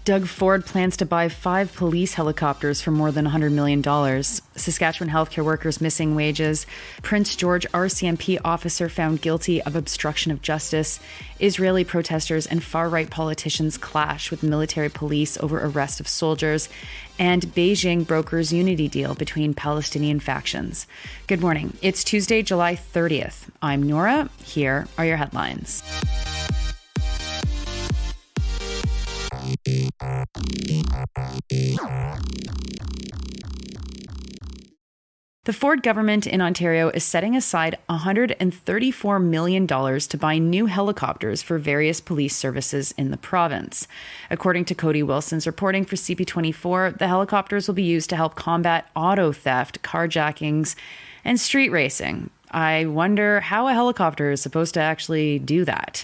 Doug Ford plans to buy 5 police helicopters for more than $100 million. Saskatchewan healthcare workers missing wages. Prince George RCMP officer found guilty of obstruction of justice. Israeli protesters and far-right politicians clash with military police over arrest of soldiers. And Beijing brokers unity deal between Palestinian factions. Good morning. It's Tuesday, July 30th. I'm Nora. Here are your headlines. The Ford government in Ontario is setting aside $134 million to buy new helicopters for various police services in the province. According to Cody Wilson's reporting for CP24, the helicopters will be used to help combat auto theft, carjackings, and street racing. I wonder how a helicopter is supposed to actually do that.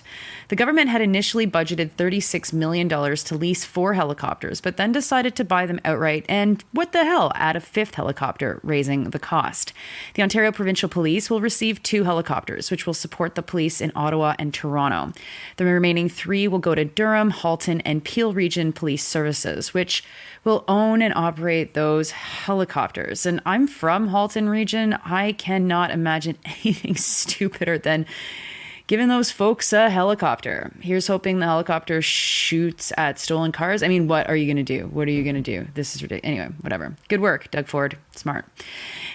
The government had initially budgeted $36 million to lease 4 helicopters, but then decided to buy them outright and, what the hell, add a 5th helicopter, raising the cost. The Ontario Provincial Police will receive 2 helicopters, which will support the police in Ottawa and Toronto. The remaining 3 will go to Durham, Halton, and Peel Region Police Services, which will own and operate those helicopters. And I'm from Halton Region. I cannot imagine anything stupider than giving those folks a helicopter. Here's hoping the helicopter shoots at stolen cars. I mean, what are you going to do? What are you going to do? This is ridiculous. Anyway, whatever. Good work, Doug Ford. Smart.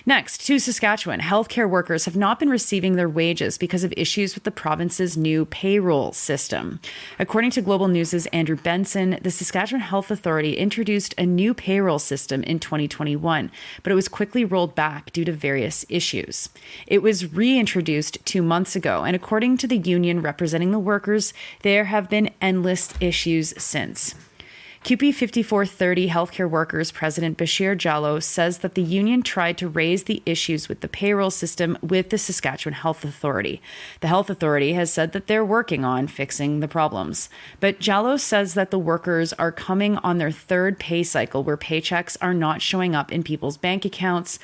Next, to Saskatchewan. Healthcare workers have not been receiving their wages because of issues with the province's new payroll system. According to Global News' Andrew Benson, the Saskatchewan Health Authority introduced a new payroll system in 2021, but it was quickly rolled back due to various issues. It was reintroduced 2 months ago, and according to the union representing the workers, there have been endless issues since. CUPE 5430 Healthcare Workers President Bashir Jallow says that the union tried to raise the issues with the payroll system with the Saskatchewan Health Authority. The Health Authority has said that they're working on fixing the problems. But Jallow says that the workers are coming on their 3rd pay cycle where paychecks are not showing up in people's bank accounts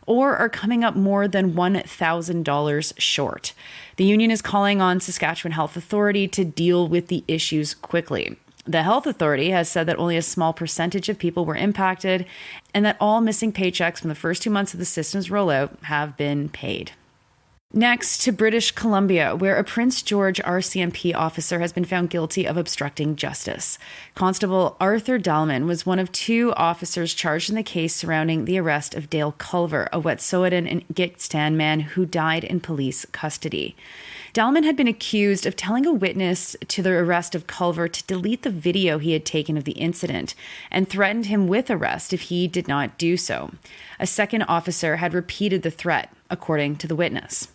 or are coming up more than $1,000 short. The union is calling on Saskatchewan Health Authority to deal with the issues quickly. The Health Authority has said that only a small percentage of people were impacted and that all missing paychecks from the first 2 months of the system's rollout have been paid. Next, to British Columbia, where a Prince George RCMP officer has been found guilty of obstructing justice. Constable Arthur Dalman was one of 2 officers charged in the case surrounding the arrest of Dale Culver, a Wet'suwet'en and Gitxsan man who died in police custody. Dalman had been accused of telling a witness to the arrest of Culver to delete the video he had taken of the incident and threatened him with arrest if he did not do so. A second officer had repeated the threat, according to the witness.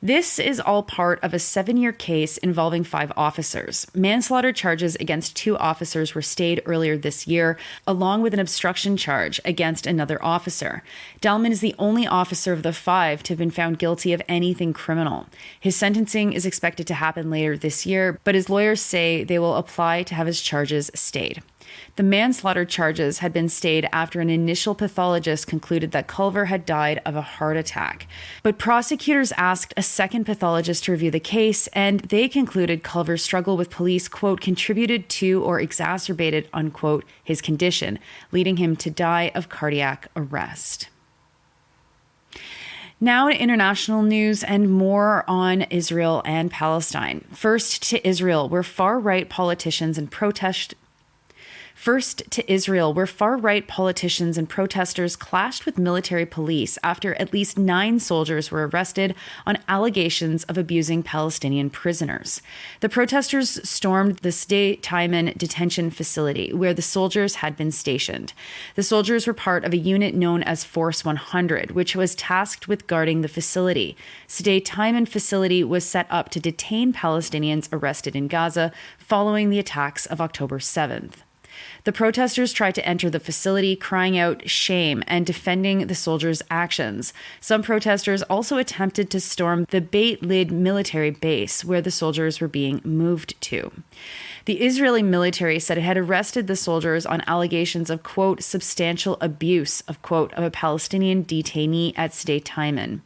This is all part of a 7-year case involving 5 officers. Manslaughter charges against 2 officers were stayed earlier this year, along with an obstruction charge against another officer. Dalman is the only officer of the 5 to have been found guilty of anything criminal. His sentencing is expected to happen later this year, but his lawyers say they will apply to have his charges stayed. The manslaughter charges had been stayed after an initial pathologist concluded that Culver had died of a heart attack. But prosecutors asked a second pathologist to review the case, and they concluded Culver's struggle with police, quote, contributed to or exacerbated, unquote, his condition, leading him to die of cardiac arrest. Now to international news and more on Israel and Palestine. First to Israel, where far-right politicians and protesters clashed with military police after at least 9 soldiers were arrested on allegations of abusing Palestinian prisoners. The protesters stormed the Sde Taiman detention facility where the soldiers had been stationed. The soldiers were part of a unit known as Force 100, which was tasked with guarding the facility. Sde Taiman facility was set up to detain Palestinians arrested in Gaza following the attacks of October 7th. The protesters tried to enter the facility, crying out shame and defending the soldiers' actions. Some protesters also attempted to storm the Beit Lid military base, where the soldiers were being moved to. The Israeli military said it had arrested the soldiers on allegations of, quote, substantial abuse of, quote, of a Palestinian detainee at Sdei Taiman.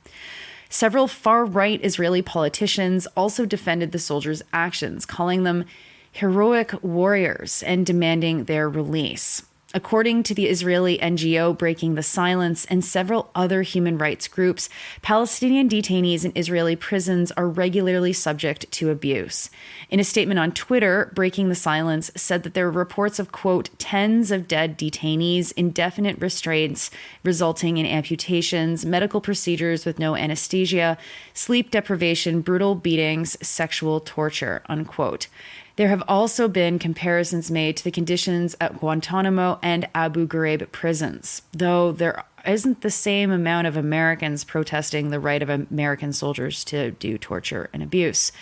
Several far-right Israeli politicians also defended the soldiers' actions, calling them heroic warriors and demanding their release. According to the Israeli NGO Breaking the Silence and several other human rights groups, Palestinian detainees in Israeli prisons are regularly subject to abuse. In a statement on Twitter, Breaking the Silence said that there are reports of, quote, tens of dead detainees, indefinite restraints resulting in amputations, medical procedures with no anesthesia, sleep deprivation, brutal beatings, sexual torture, unquote. There have also been comparisons made to the conditions at Guantanamo and Abu Ghraib prisons, though there isn't the same amount of Americans protesting the right of American soldiers to do torture and abuse.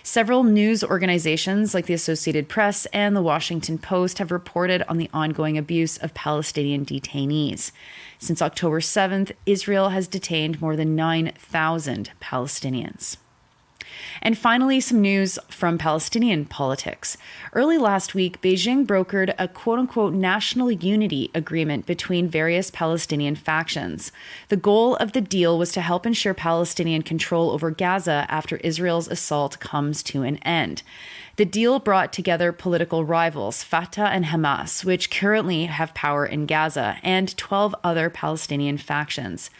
Several news organizations like the Associated Press and the Washington Post have reported on the ongoing abuse of Palestinian detainees. Since October 7th, Israel has detained more than 9,000 Palestinians. And finally, some news from Palestinian politics. Early last week, Beijing brokered a quote-unquote national unity agreement between various Palestinian factions. The goal of the deal was to help ensure Palestinian control over Gaza after Israel's assault comes to an end. The deal brought together political rivals, Fatah and Hamas, which currently have power in Gaza, and 12 other Palestinian factions.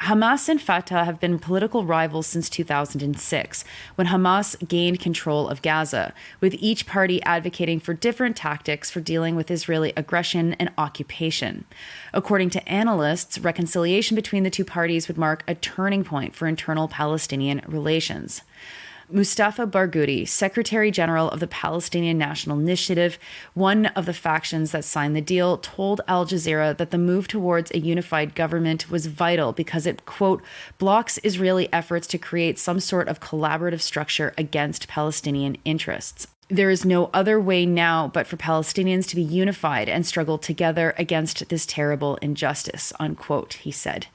Hamas and Fatah have been political rivals since 2006, when Hamas gained control of Gaza, with each party advocating for different tactics for dealing with Israeli aggression and occupation. According to analysts, reconciliation between the two parties would mark a turning point for internal Palestinian relations. Mustafa Barghouti, Secretary General of the Palestinian National Initiative, one of the factions that signed the deal, told Al Jazeera that the move towards a unified government was vital because it, quote, blocks Israeli efforts to create some sort of collaborative structure against Palestinian interests. There is no other way now but for Palestinians to be unified and struggle together against this terrible injustice, unquote, he said.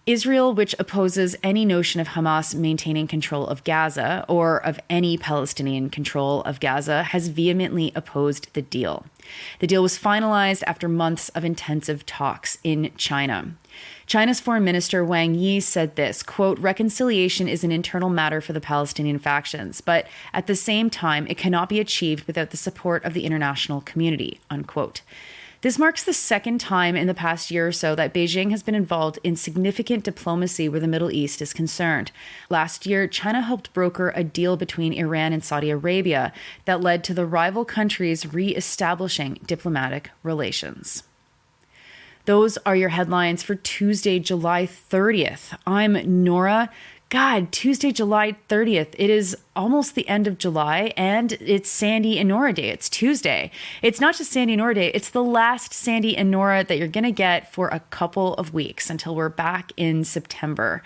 Israel, which opposes any notion of Hamas maintaining control of Gaza or of any Palestinian control of Gaza, has vehemently opposed the deal. The deal was finalized after months of intensive talks in China. China's Foreign Minister Wang Yi said this, quote, reconciliation is an internal matter for the Palestinian factions, but at the same time, it cannot be achieved without the support of the international community, unquote. This marks the second time in the past year or so that Beijing has been involved in significant diplomacy where the Middle East is concerned. Last year, China helped broker a deal between Iran and Saudi Arabia that led to the rival countries re-establishing diplomatic relations. Those are your headlines for Tuesday, July 30th. I'm Nora. God, Tuesday, July 30th. It is almost the end of July and it's Sandy and Nora Day. It's Tuesday. It's not just Sandy and Nora Day. It's the last Sandy and Nora that you're going to get for a couple of weeks until we're back in September.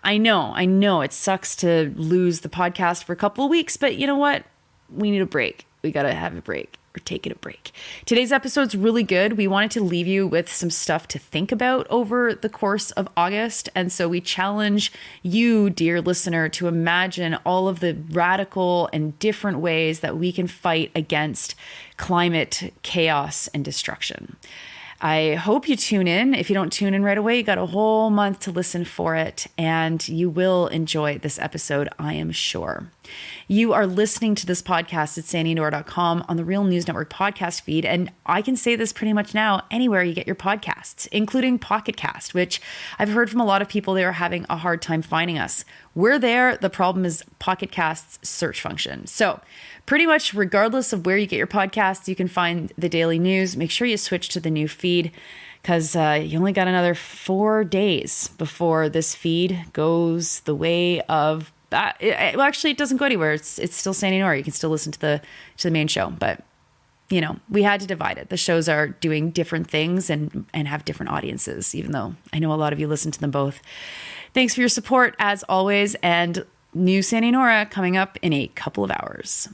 I know. It sucks to lose the podcast for a couple of weeks, but you know what? We need a break. We got to have a break. Or taking a break. Today's episode's really good. We wanted to leave you with some stuff to think about over the course of August. And so we challenge you, dear listener, to imagine all of the radical and different ways that we can fight against climate chaos and destruction. I hope you tune in. If you don't tune in right away, you got a whole month to listen for it, and you will enjoy this episode, I am sure. You are listening to this podcast at sandynora.com on the Real News Network podcast feed, and I can say this pretty much now anywhere you get your podcasts, including Pocket Cast, which I've heard from a lot of people they are having a hard time finding us. We're there. The problem is Pocket Cast's search function. So pretty much regardless of where you get your podcasts, you can find the daily news. Make sure you switch to the new feed because you only got another 4 days before this feed goes the way of well, actually, it doesn't go anywhere. It's still Sandy Nora. You can still listen to the main show, but you know, we had to divide it. The shows are doing different things and have different audiences, even though I know a lot of you listen to them both. Thanks for your support as always, and new Sandy Nora coming up in a couple of hours.